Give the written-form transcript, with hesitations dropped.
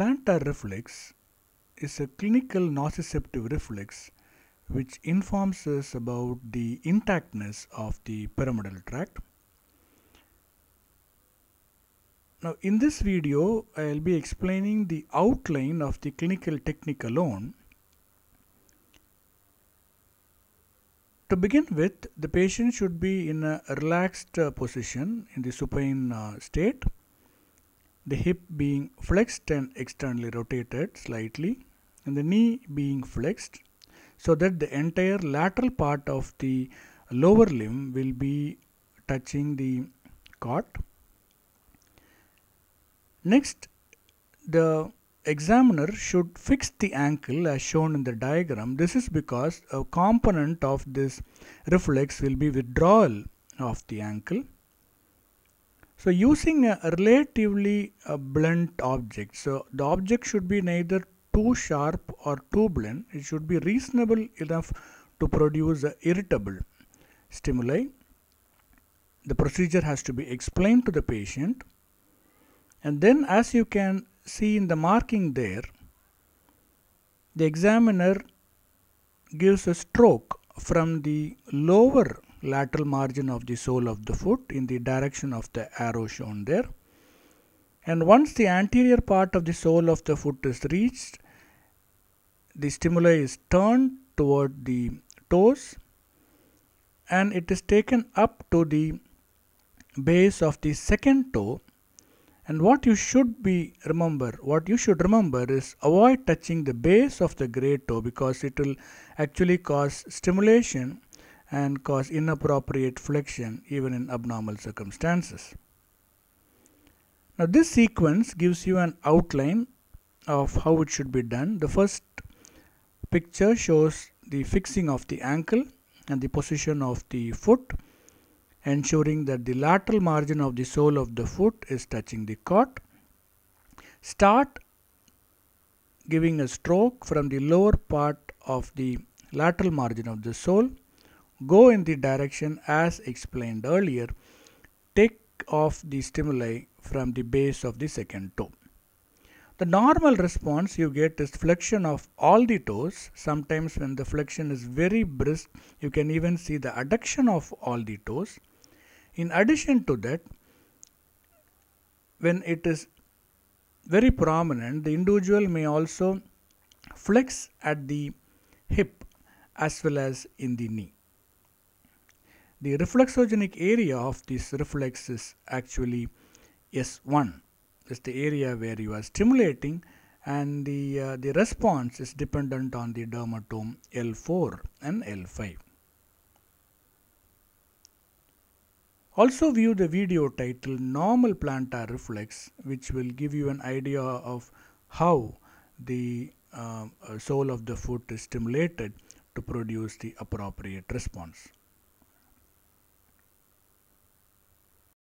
Plantar reflex is a clinical nociceptive reflex which informs us about the intactness of the pyramidal tract. Now, in this video, I will be explaining the outline of the clinical technique alone. To begin with, the patient should be in a relaxed position in the supine state, the hip being flexed and externally rotated slightly, and the knee being flexed, so that the entire lateral part of the lower limb will be touching the cot. Next, the examiner should fix the ankle as shown in the diagram. This is because a component of this reflex will be withdrawal of the ankle. So using a relatively blunt object, so the object should be neither too sharp or too blunt. It should be reasonable enough to produce irritable stimuli. The procedure has to be explained to the patient, and then, as you can see in the marking there, the examiner gives a stroke from the lower lateral margin of the sole of the foot in the direction of the arrow shown there. And once the anterior part of the sole of the foot is reached, the stimuli is turned toward the toes and it is taken up to the base of the second toe. And what you should remember is avoid touching the base of the great toe, because it will actually cause stimulation and cause inappropriate flexion even in abnormal circumstances. Now, this sequence gives you an outline of how it should be done. The first picture shows the fixing of the ankle and the position of the foot, ensuring that the lateral margin of the sole of the foot is touching the cot. Start giving a stroke from the lower part of the lateral margin of the sole. Go in the direction as explained earlier. Take off the stimuli from the base of the second toe. The normal response you get is flexion of all the toes. Sometimes when the flexion is very brisk, you can even see the adduction of all the toes. In addition to that, when it is very prominent, the individual may also flex at the hip as well as in the knee. The reflexogenic area of this reflex is actually S1. That's the area where you are stimulating, and the response is dependent on the dermatome L4 and L5. Also view the video titled Normal Plantar Reflex, which will give you an idea of how the sole of the foot is stimulated to produce the appropriate response.